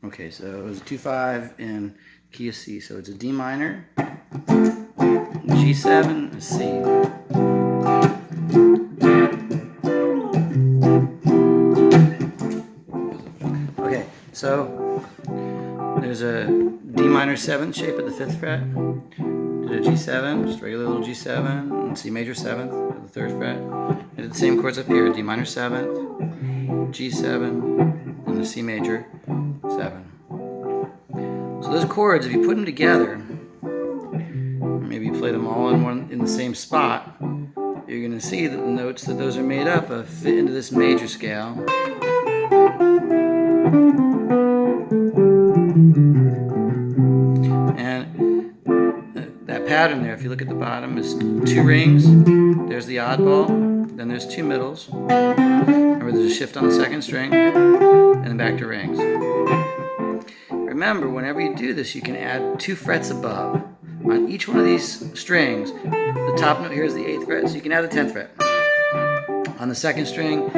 Okay, so it was 2-5 in key of C. So it's a D minor, G7, C. Okay, so there's a D minor 7th shape at the 5th fret. Did a G7, just regular little G7, and C major 7th at the 3rd fret. I did the same chords up here, D minor 7th, G7, and the C major 7. So those chords, if you put them together, maybe you play them all in the same spot, you're going to see that the notes that those are made up of fit into this major scale. And that pattern there, if you look at the bottom, is 2 rings. There's the oddball, then there's 2 middles. Remember, there's a shift on the 2nd string, and then back to rings. Remember, whenever you do this, you can add 2 frets above. On each one of these strings, the top note here is the 8th fret, so you can add the 10th fret. On the 2nd string,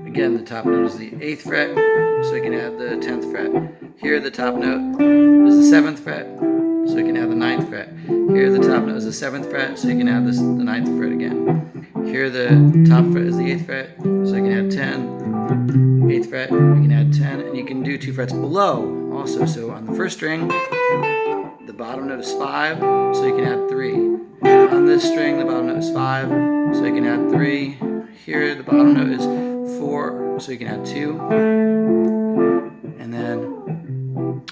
again, the top note is the 8th fret, so you can add the 10th fret. Here, the top note is the 7th fret, so you can add the 9th fret. Here, the top note is the 7th fret, so you can add the 9th fret again. Here, the top fret is the 8th fret, so you can add 10. 8th fret, you can add 10, and you can do 2 frets below also. So on the 1st string, the bottom note is 5, so you can add 3. On this string, the bottom note is 5, so you can add 3. Here, the bottom note is 4, so you can add 2. And then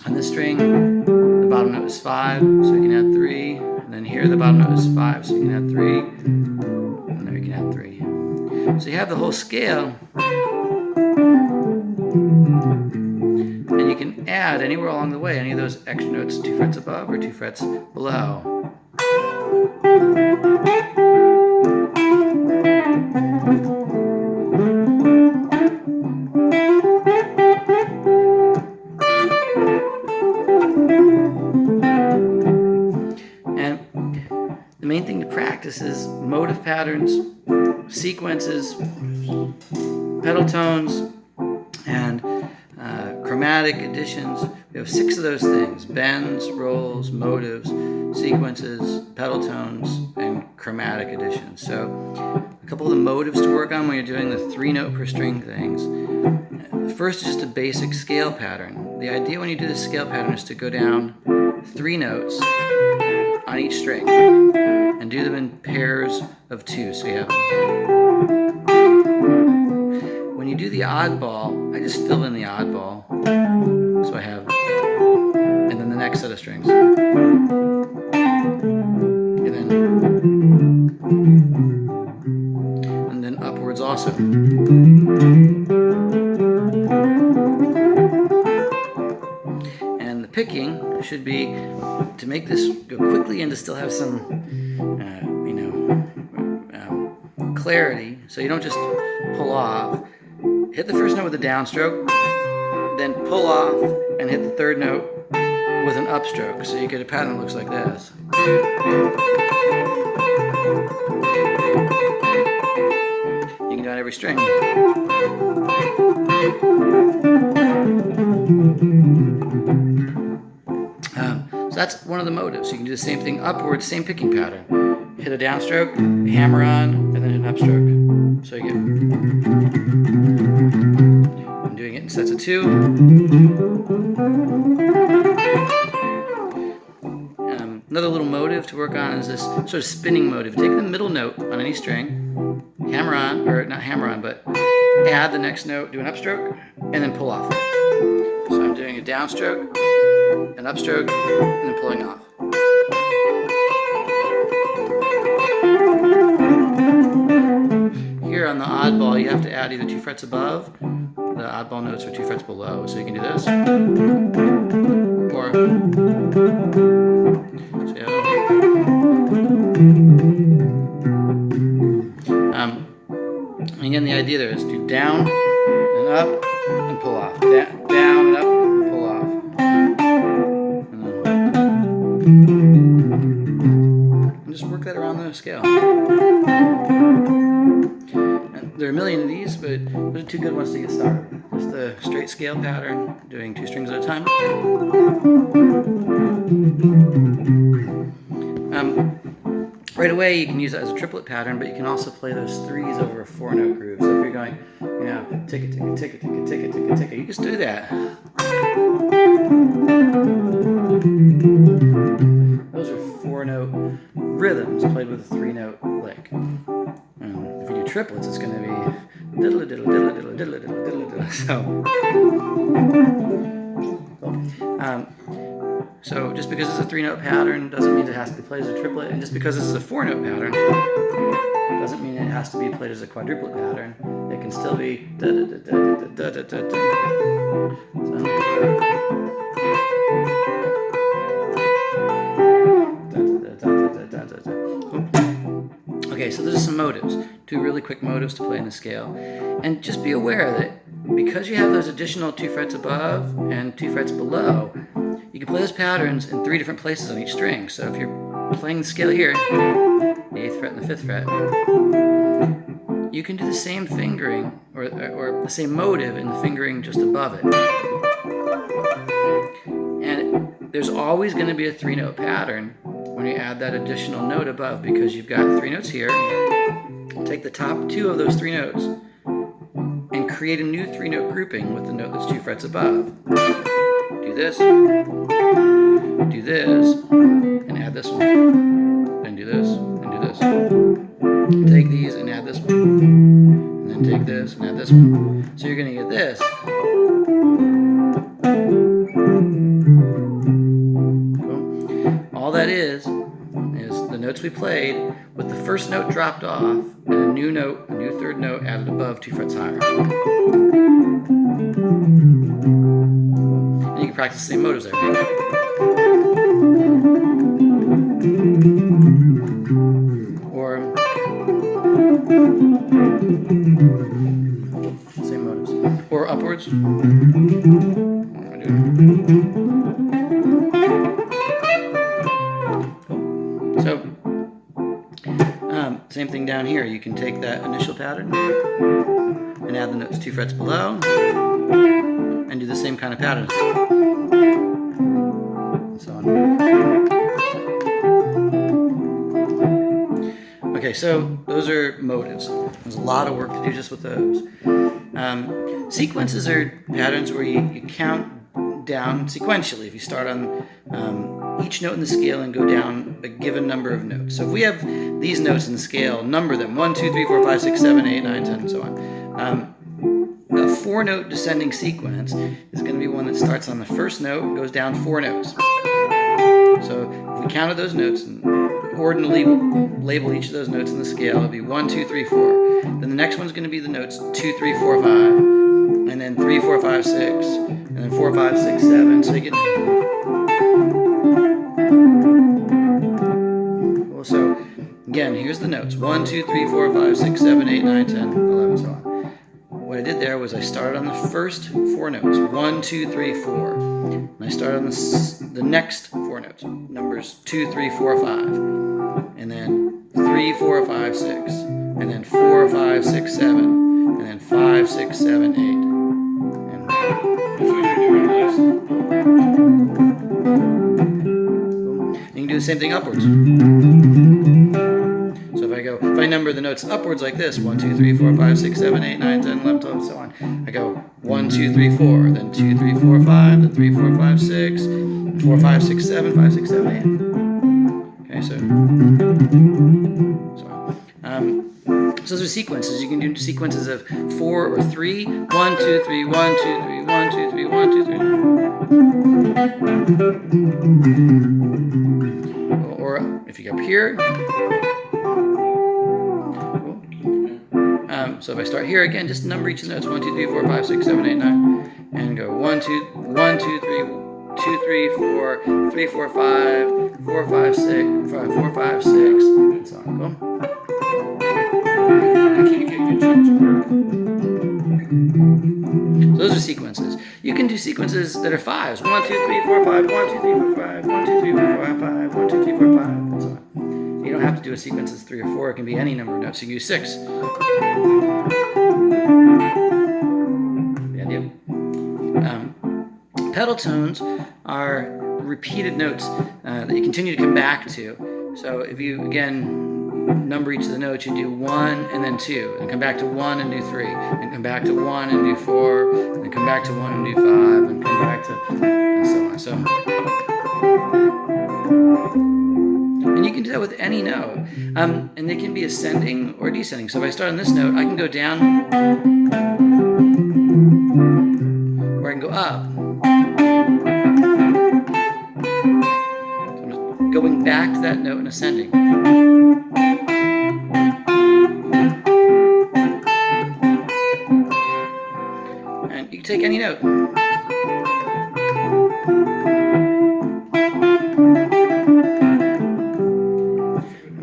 on this string, the bottom note is 5, so you can add 3. And then here, the bottom note is 5, so you can add 3. And there you can add 3. So you have the whole scale. And you can add anywhere along the way any of those extra notes 2 frets above or 2 frets below. And the main thing to practice is motive patterns, sequences, pedal tones, and chromatic additions. We have 6 of those things: bends, rolls, motives, sequences, pedal tones, and chromatic additions. So a couple of the motives to work on when you're doing the 3 note per string things. First is just a basic scale pattern. The idea when you do this scale pattern is to go down 3 notes on each string and do them in pairs of 2. So you have, when you do the oddball, I just fill in the oddball. So I have, and then the next set of strings. And then upwards also. And the picking should be to make this go quickly and to still have some, clarity, so you don't just pull off. Hit the first note with a downstroke, then pull off and hit the 3rd note with an upstroke, so you get a pattern that looks like this. You can do it on every string. So that's one of the motives. You can do the same thing upwards, same picking pattern. Hit a downstroke, hammer on, and then hit an upstroke. So you get, I'm doing it in sets of 2. Another little motive to work on is this sort of spinning motive. Take the middle note on any string, hammer on, or not hammer on, but add the next note, do an upstroke, and then pull off. So I'm doing a downstroke, an upstroke, and then pulling off. Here on the oddball, you have to add either 2 frets above, the oddball notes are 2 frets below. So you can do this, or so again, the idea there is do down and up and pull off, down and up and pull off, and just work that around the scale. And there are a million of these, but those are two good ones to get started. Just the straight scale pattern, doing 2 strings at a time. Right away, you can use that as a triplet pattern, but you can also play those 3s over a 4-note groove. So if you're going, you know, tick it, tick it, tick it, tick it, tick it, tick it, tick it, you just do that. Those are 4-note rhythms played with a 3-note lick. If you do triplets, it's going to be diddle diddle diddle diddle diddle diddle diddle diddle. So just because it's a 3-note pattern doesn't mean it has to be played as a triplet, and just because this is a 4-note pattern doesn't mean it has to be played as a quadruplet pattern. It can still be da da da da da da da da. Okay, so those are some motives, 2 really quick motives to play in the scale. And just be aware that because you have those additional 2 frets above and 2 frets below, you can play those patterns in 3 different places on each string. So if you're playing the scale here, the 8th fret and the 5th fret, you can do the same fingering or the same motive in the fingering just above it. And there's always going to be a 3-note pattern when you add that additional note above, because you've got 3 notes here. Take the top 2 of those 3 notes and create a new 3-note grouping with the note that's 2 frets above. Do this, and add this one, then do this, and do this. Take these and add this one, and then take this and add this one. So you're going to get this. All that is the notes we played with the first note dropped off and a new note, a new 3rd note added above 2 frets higher. And you can practice the same motives there. Or same motives. Or upwards. So, same thing down here. You can take that initial pattern and add the notes 2 frets below and do the same kind of pattern. And so on. Okay, so those are motives. There's a lot of work to do just with those. Sequences are patterns where you count down sequentially. If you start on each note in the scale and go down a given number of notes. So if we have these notes in the scale, number them 1, 2, 3, 4, 5, 6, 7, 8, 9, 10, and so on. A 4-note descending sequence is going to be one that starts on the first note and goes down 4 notes. So if we counted those notes and ordinally label each of those notes in the scale, it'll be 1, 2, 3, 4. Then the next one's going to be the notes 2, 3, 4, 5, and then 3, 4, 5, 6, and then 4, 5, 6, 7. So you get. Well, so again, here's the notes: 1, 2, 3, 4, 5, 6, 7, 8, 9, 10, 11, so on. What I did there was I started on the first 4 notes: 1, 2, 3, 4, and I started on the next 4 notes, numbers 2, 3, 4, 5, and then 3, 4, 5, 6, and then 4, 5, 6, 7, and then 5, 6, 7, 8. And you can do the same thing upwards. So if I number the notes upwards like this, 1, 2, 3, 4, 5, 6, 7, 8, 9, 10, 11, 12, and so on. I go 1, 2, 3, 4, then 2, 3, 4, 5, then 3, 4, 5, 6, 4, 5, 6, 7, 5, 6, 7, 8. Okay, so those are sequences. You can do sequences of 4 or 3. 1, 2, 3, 1, 2, 3, 1, 2, 3, 1, 2, 3. Or if you go up here. So if I start here again, just number each of the notes: 1, 2, 3, 4, 5, 6, 7, 8, 9, and go 1, 2, 1, 2, 3, 2, 3, 4, 3, 4, 5, 4, 5, 6, 5, 4, 5, 6, and so on. Cool. So those are sequences. You can do sequences that are 5s: 1, 2, 3, 4, 5, 1, 2, 3, 4, 5, 1, 2, 3, 4, 5, 5, 1, 2, 3, 4, 5, and so on. You don't have to do a sequence that's 3 or 4. It can be any number of notes. You can use 6. Pedal tones are repeated notes that you continue to come back to. So if you, again, number each of the notes, you do 1 and then 2, and come back to 1 and do 3, and come back to 1 and do 4, and come back to 1 and do 5, and come back to, and so on. So, and you can do that with any note, and they can be ascending or descending. So if I start on this note, I can go down, or I can go up. So I'm just going back to that note and ascending. And you can take any note.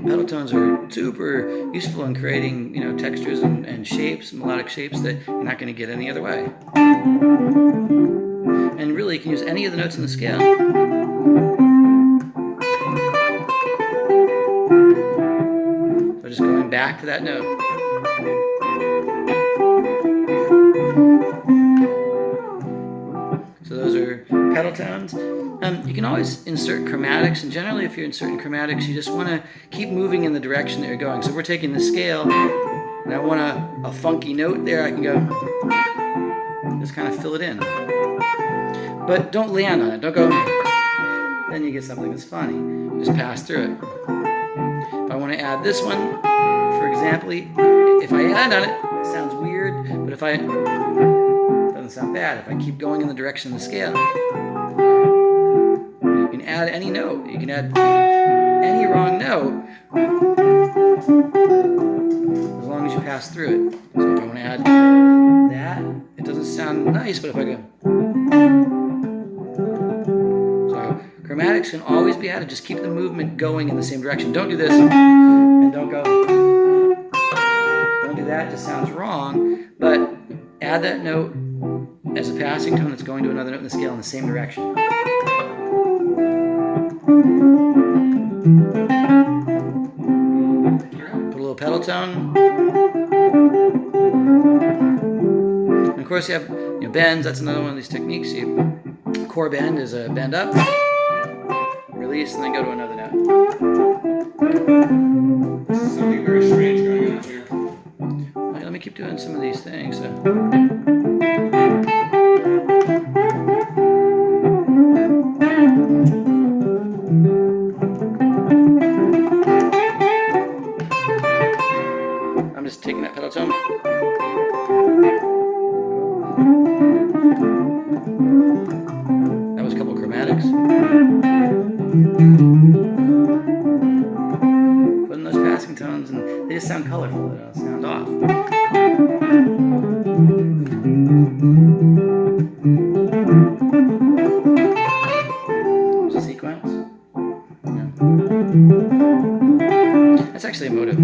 Pedal tones are super useful in creating, textures and shapes, melodic shapes that you're not going to get any other way. And really, you can use any of the notes in the scale. So just going back to that note. So those are pedal tones. You can always insert chromatics, and generally if you're inserting chromatics, you just want to keep moving in the direction that you're going. So if we're taking the scale, and I want a funky note there, I can go, just kind of fill it in. But don't land on it, don't go, then you get something that's funny. Just pass through it. If I want to add this one, for example, if I add on it, it sounds weird, but if it doesn't sound bad. If I keep going in the direction of the scale, you can add any note. You can add any wrong note as long as you pass through it. So if I want to add that, it doesn't sound nice, but if I go, so chromatics can always be added. Just keep the movement going in the same direction. Don't do this and don't go. Don't do that. It just sounds wrong. But add that note as a passing tone that's going to another note in the scale in the same direction. Put a little pedal tone. And of course you have bends. That's another one of these techniques. Core bend is a bend up, release, and then go to another note. Something very strange going on here. Okay, let me keep doing some of these things. I'm just taking that pedal tone. That was a couple of chromatics. Putting those passing tones, and they just sound colorful. They don't sound off. There's a sequence. Yeah. That's actually a motive.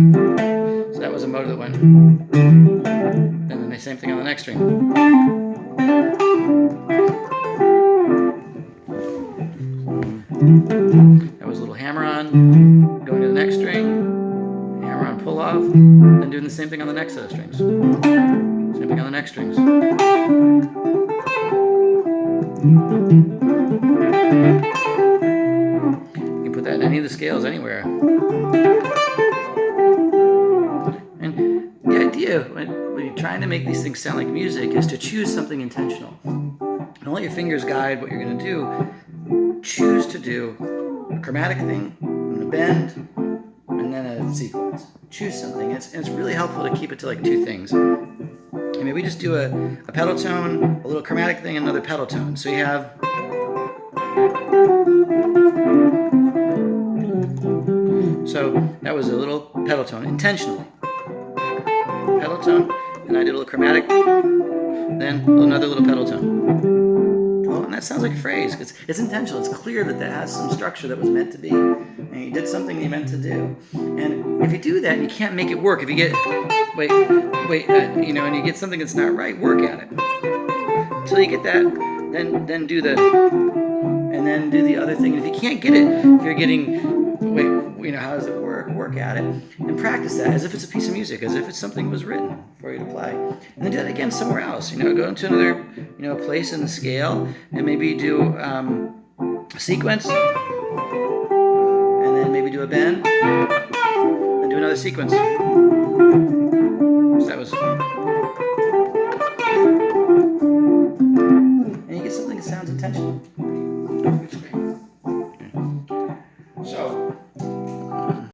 So that was a motive that went, and then the same thing on the next string. That was a little hammer on, going to the next string, hammer on pull off, then doing the same thing on the next set of strings. Same thing on the next strings. You can put that in any of the scales anywhere. And the idea when you're trying to make these things sound like music is to choose something intentional. Don't let your fingers guide what you're going to do. Choose to do a chromatic thing, and a bend, and then a sequence. Choose something. It's really helpful to keep it to like two things. And maybe just do a pedal tone, a little chromatic thing, and another pedal tone. So you have. So that was a little pedal tone, intentionally. Pedal tone, and I did a little chromatic, then another little pedal tone. And that sounds like a phrase. It's intentional. It's clear that has some structure that was meant to be. And you did something you meant to do. And if you do that and you can't make it work, if you get, and you get something that's not right, work at it. Until you get that, then do the, and then do the other thing. And if you can't get it, if you're getting, how does it work at it, and practice that as if it's a piece of music, as if it's something that was written for you to play. And then do that again somewhere else. Go into another place in the scale, and maybe do a sequence, and then maybe do a bend, and do another sequence. So that was, and you get something that sounds intentional.